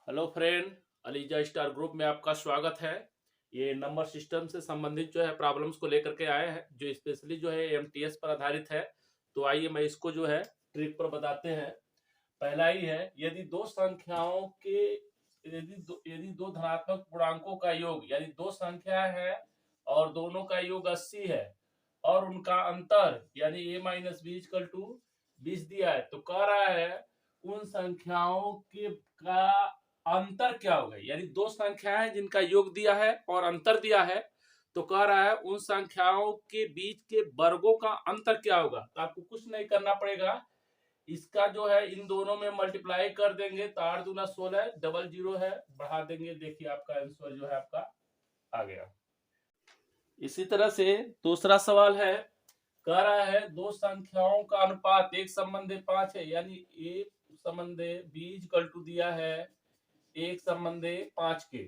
Hello friend, ELISA star group में आपका स्वागत है। ये नंबर सिस्टम से संबंधित जो है प्रॉब्लम्स को लेकर के आए हैं, जो स्पेशली जो है एमटीएस पर आधारित है। तो आइए मैं इसको जो है ट्रिक पर बताते हैं। पहला ही है, यदि दो संख्याओं के यदि दो धनात्मक पूर्णांकों का योग, यानी दो संख्या है और दोनों का योग 80 है और उनका अंतर यानी a minus b equal to 20 दिया है, तो कह रहा है उन संख्याओं के का अंतर क्या होगा। यानी दो संख्याएं जिनका योग दिया है और अंतर दिया है, तो कह रहा है उन संख्याओं के बीच के वर्गों का अंतर क्या होगा। तो आपको कुछ नहीं करना पड़ेगा, इसका जो है इन दोनों में मल्टीप्लाई कर देंगे तो 8 दूना 16, डबल जीरो है, बढ़ा देंगे, देखिए आपका आंसर जो है आपका आ गया। इसी तरह से दूसरा सवाल है, कह रहा है दो संख्याओं का अनुपात एक संबंधे 5 है, यानी एक संबंधे बी इक्वल टू दिया है एक संबंधे 5 के,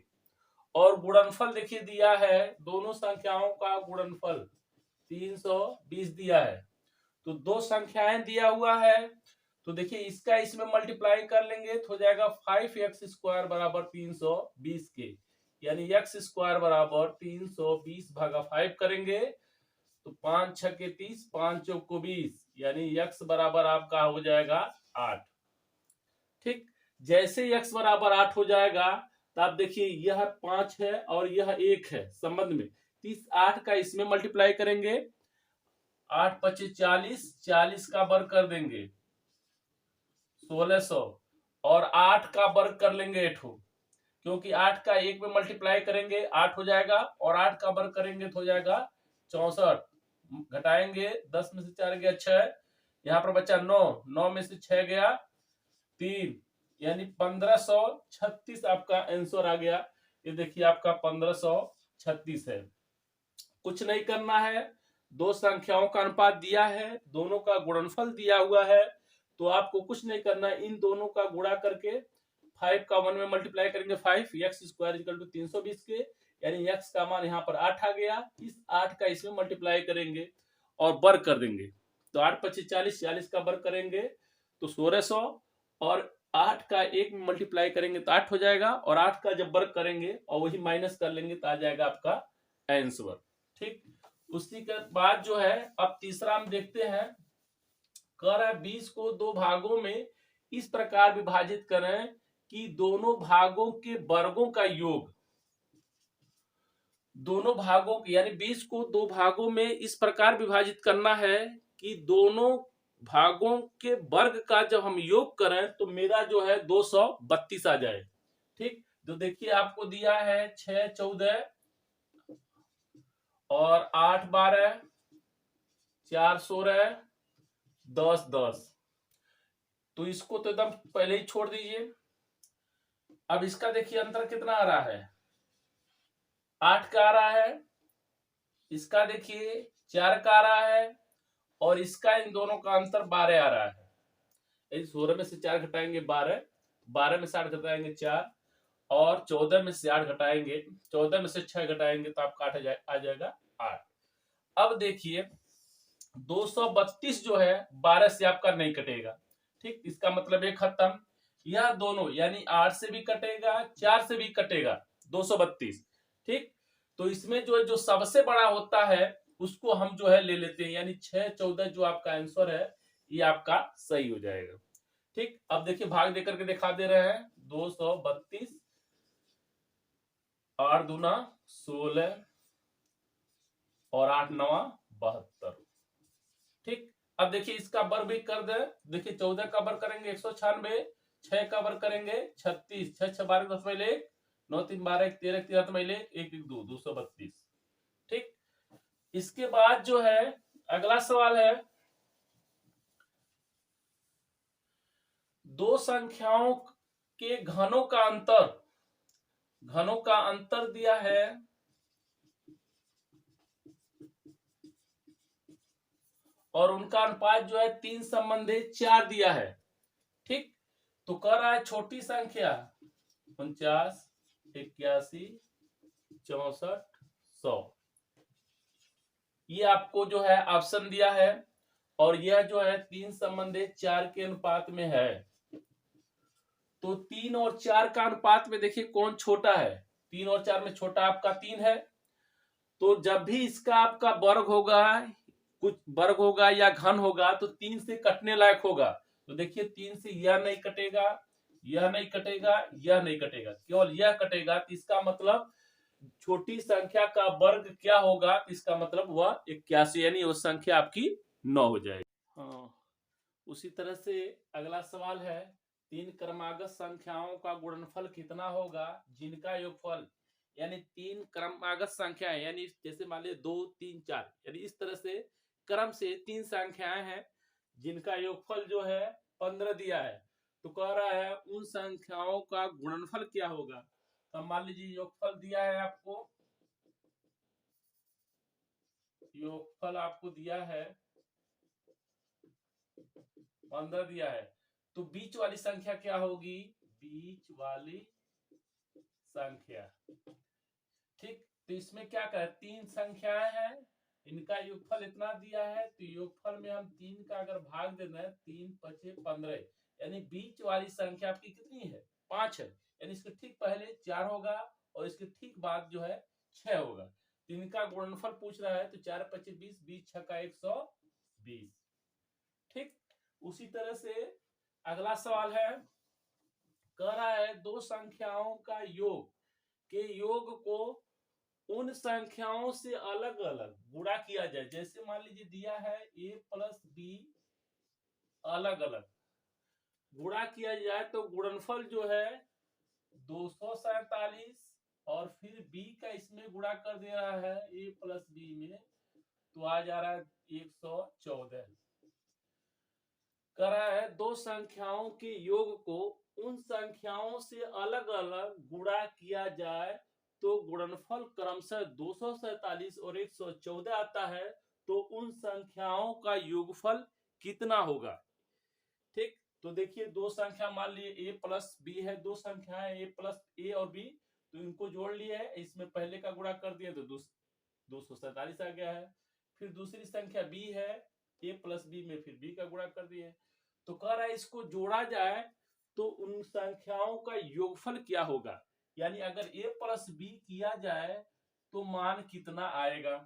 और गुणनफल देखिए दिया है दोनों संख्याओं का गुणनफल 320 दिया है। तो दो संख्याएं दिया हुआ है, तो देखिए इसका इसमें मल्टीप्लाई कर लेंगे तो हो जाएगा 5x² बराबर 320 के, यानी x² बराबर 320 भागा 5 करेंगे तो 5 छके 30, 5 चौक को 20, यानी x बराबर आपका हो जाएगा 8। ठीक, जैसे x बराबर 8 हो जाएगा तो आप देखिए यह 5 है और यह 1 है संबंध में, तो इस 8 का इसमें मल्टीप्लाई करेंगे, 8 पचे 40, 40 का वर्ग कर देंगे 1600, और 8 का वर्ग कर लेंगे 8, क्योंकि 8 का 1 में मल्टीप्लाई करेंगे 8 हो जाएगा और 8 का वर्ग करेंगे तो हो जाएगा 64, घटाएंगे 10 में से 4 गया 6, यहाँ पर बचा 9, 9 में से 6 गया 3, यानी 1536 आपका आंसर आ गया। ये देखिए आपका 1536 है। कुछ नहीं करना है, दो संख्याओं का अनुपात दिया है, दोनों का गुणनफल दिया हुआ है, तो आपको कुछ नहीं करना है, इन दोनों का गुणा करके 5 का 1 में मल्टीप्लाई करेंगे 5, x² इक्वल टू 320 के, यानी x का मान यहाँ पर 8 आ गया, इस 8 का इसमें मल्टीप्लाई करेंगे और वर्ग कर देंगे, तो 8 पच्चीस 40, 40 का वर्ग करेंगे तो 1600, और 8 का 1 में मल्टीप्लाई करेंगे तो 8 हो जाएगा, और 8 का जब वर्ग करेंगे और वही माइनस कर लेंगे तो आ जाएगा आपका आंसर। ठीक, उसी के बाद जो है अब तीसरा हम देखते हैं, कह रहा है 20 को दो भागों में इस प्रकार विभाजित करें कि दोनों भागों के वर्गों का योग, दोनों भागों यानी 20 को दो भागों में इस प्रकार विभाजित करना है कि दोनों भागों के वर्ग का जब हम योग करें तो मेरा जो है 232 आ जाए। ठीक, तो देखिए आपको दिया है 6 14 और 8 12, 4 16, 10 10, तो इसको तो एकदम पहले ही छोड़ दीजिए। अब इसका देखिए अंतर कितना आ रहा है, 8 का आ रहा है, इसका देखिए 4 का आ रहा है, और इसका इन दोनों का अंतर 12 आ रहा है। यदि 16 में से 4 घटाएंगे 12, 12 में से 8 घटाएंगे 4, और 14 में से 8 घटाएंगे, 14 में से 6 घटाएंगे तो आपका आ जाएगा 8। अब देखिए 232 जो है 12 से आपका नहीं कटेगा। ठीक, इसका मतलब ये खत्म, यह दोनों यानी 8 से भी कटेगा 4 से भी कटेगा 232। ठीक, तो इसमें जो सबसे बड़ा होता है उसको हम जो है ले लेते हैं, यानी 6 14 जो आपका आंसर है ये आपका सही हो जाएगा। ठीक, अब देखिए भाग देकर के दिखा दे रहे हैं, 232, 8 दूना 16 और 8 नवा 72। ठीक, अब देखिए इसका वर्ग भी कर दे, देखिए 14 का वर्ग करेंगे 196, 6 का वर्ग करेंगे 36, 6 6 12 10 में 9 3 12 1 13 13 में 1 1 2 232। ठीक, इसके बाद जो है अगला सवाल है, दो संख्याओं के घनों का अंतर दिया है, और उनका अनुपात जो है 3 संबंधी 4 दिया है। ठीक, तो कह रहा है छोटी संख्या 49, 81, 64, 100, ये आपको जो है ऑप्शन दिया है, और यह जो है 3 संबंधी 4 के अनुपात में है। तो 3 और 4 का अनुपात में देखिए कौन छोटा है। 3 और 4 में छोटा आपका 3 है। तो जब भी इसका आपका वर्ग होगा, कुछ वर्ग होगा या घन होगा, तो 3 से कटने लायक होगा। तो देखिए 3 से यह नहीं कटेगा, यह नहीं कटेगा, यह नहीं कटेगा, केवल यह कटेगा। तो इसका मतलब छोटी संख्या का वर्ग क्या होगा, इसका मतलब वह 81, यानी वो संख्या आपकी 9 हो जाएगी। हाँ, उसी तरह से अगला सवाल है, 3 क्रमागत संख्याओं का गुणनफल कितना होगा जिनका योगफल, यानी 3 क्रमागत संख्याएं, यानी जैसे मान लीजिए 2 3 4, यानी इस तरह से क्रम से 3 संख्याएं हैं जिनका योगफल जो है 15 दिया है। तो कह रहा है उन संख्याओं का गुणनफल क्या होगा। तो मान लीजिए योगफल दिया है आपको, योगफल आपको दिया है 15 दिया है, तो बीच वाली संख्या क्या होगी, बीच वाली संख्या। ठीक, तो इसमें क्या कहे, 3 संख्याएं हैं, इनका योगफल इतना दिया है, तो योगफल में हम 3 का अगर भाग देना है, 3 5 15, यानी बीच वाली संख्या आपकी कितनी है, 5 है। यानी इसके ठीक पहले 4 होगा और इसके ठीक बाद जो है 6 होगा। तो इनका गुणनफल पूछ रहा है, तो 4 25 20, 20 6 का 120। ठीक, उसी तरह से अगला सवाल है, कह रहा है दो संख्याओं का योग के योग को उन संख्याओं से अलग अलग गुणा किया जाए। जैसे मान लीजिए दिया है a प्लस बी, अलग अलग गुणा किया जाए तो गुणनफल जो है 247, और फिर b का इसमें गुणा कर दे रहा है a प्लस बी में, तो आ जा रहा है 114। कर रहा है दो संख्याओं के योग को उन संख्याओं से अलग अलग गुणा किया जाए तो गुणनफल क्रमशः 247 और 114 आता है। तो उन संख्याओं का योगफल कितना होगा। ठीक, तो देखिए दो संख्या मान लिए a प्लस बी है, दो संख्या है a प्लस ए और b, तो इनको जोड़ लिया है, इसमें पहले का गुणा कर दिया तो 247 आ गया है। फिर दूसरी संख्या b है, a प्लस बी में फिर b का गुणा कर दिया है। तो कह रहा है इसको जोड़ा जाए तो उन संख्याओं का योगफल क्या होगा, यानी अगर a प्लस बी किया जाए तो मान कितना आएगा।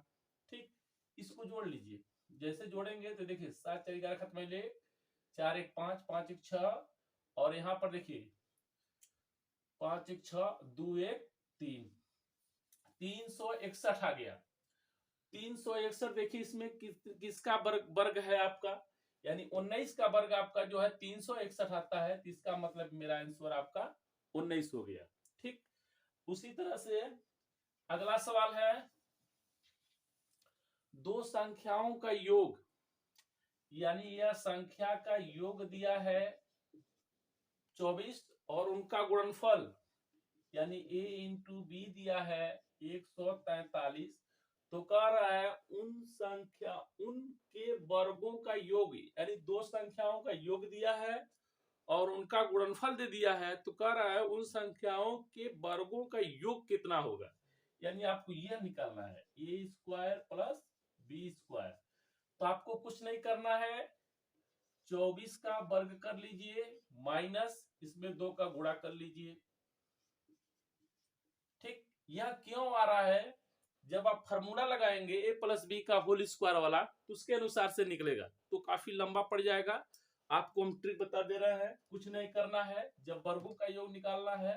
ठीक, इसको जोड़ लीजिए, जैसे जोड़ेंगे तो देखिए 7 4 11 खत्म, 4 1 5 5 1 6, और यहाँ पर देखिए 5 1 6 2 1 3, 361 आ गया। 361 देखिए इसमें किसका वर्ग है आपका, यानी 19 का वर्ग आपका जो है 361 आता है, तो इसका मतलब मेरा आंसर आपका 19 हो गया। ठीक, उसी तरह से अगला सवाल है, दो संख्याओं का योग, यानी यह संख्या का योग दिया है 24 और उनका गुणनफल यानी a इंटू बी दिया है 143। तो कह रहा है उनके वर्गों का योग, यानी दो संख्याओं का योग दिया है और उनका गुणनफल दे दिया है। तो कह रहा है उन संख्याओं के वर्गों का योग कितना होगा, यानी आपको यह निकालना है a square plus b square. तो आपको कुछ नहीं करना है, 24 का वर्ग कर लीजिए माइनस इसमें 2 का गुणा कर लीजिए। ठीक, यह क्यों आ रहा है, जब आप फार्मूला लगाएंगे a प्लस बी का होल स्क्वायर वाला, तो उसके अनुसार से निकलेगा, तो काफी लंबा पड़ जाएगा। आपको हम ट्रिक बता दे रहे हैं, कुछ नहीं करना है। जब वर्गों का योग निकालना है,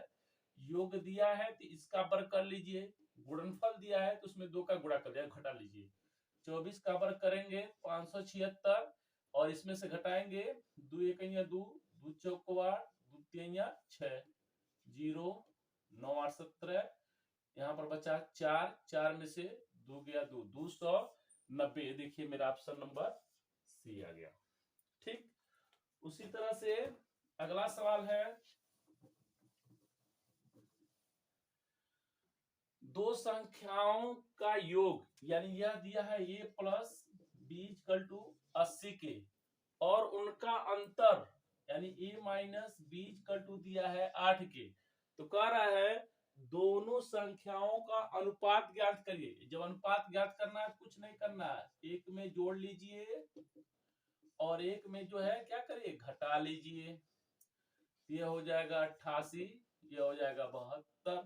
योग दिया है तो इसका वर्ग कर लीजिए, गुणनफल दिया है तो उसमें 2 का गुणा कर दिया, घटा लीजिए। 24 का वर्ग करेंगे 576, और इसमें से घटाएंगे 2 1 2, 2 चौक 8, 2 3 6, 0 9 8 17, यहाँ पर बचा 4, 4 में से 2 गया 2, 290। देखिए मेरा ऑप्शन नंबर सी आ गया। ठीक, उसी तरह से अगला सवाल है, दो संख्याओं का योग, यानी यह दिया है a plus b equal to 80 के, और उनका अंतर यानी a minus b equal to दिया है 8 के। तो कह रहा है दोनों संख्याओं का अनुपात ज्ञात करिए। जब अनुपात ज्ञात करना है कुछ नहीं करना है, एक में जोड़ लीजिए और एक में जो है क्या करिए, घटा लीजिए। ये हो जाएगा 88, ये हो जाएगा 72,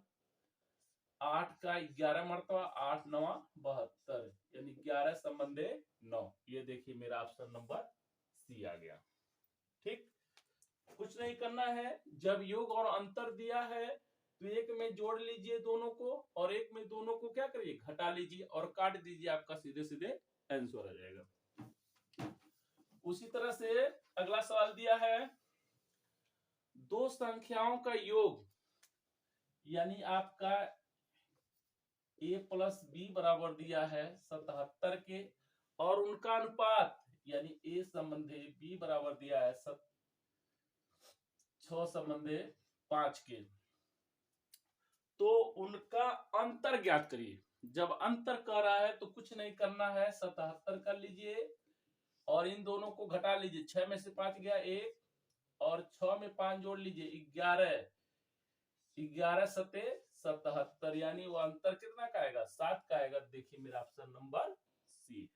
8 का 11 मरतबा, 8 9 72, यानी 11 संबंधे 9। ये देखिए मेरा ऑप्शन नंबर सी आ गया। ठीक, कुछ नहीं करना है। जब योग और अंतर दिया है तो एक में जोड़ लीजिए दोनों को, और एक में दोनों को क्या करिए, घटा लीजिए और काट दीजिए, आपका सीधे सीधे आंसर आ जाएगा। उसी तरह से अगला सवाल दिया है, दो संख्याओं का योग यानी आपका a प्लस बी बराबर दिया है 77 के, और उनका अनुपात यानी a संबंधे b बराबर दिया है 6 संबंधे 5 के, तो उनका अंतर ज्ञात करिए। जब अंतर कर रहा है तो कुछ नहीं करना है, 77 कर लीजिए और इन दोनों को घटा लीजिए। 6 में से 5 गया 1, और 6 में 5 जोड़ लीजिए 11, 11 सते 77, यानी वो अंतर कितना का आएगा, 7 का आएगा। देखिए मेरा ऑप्शन नंबर सी।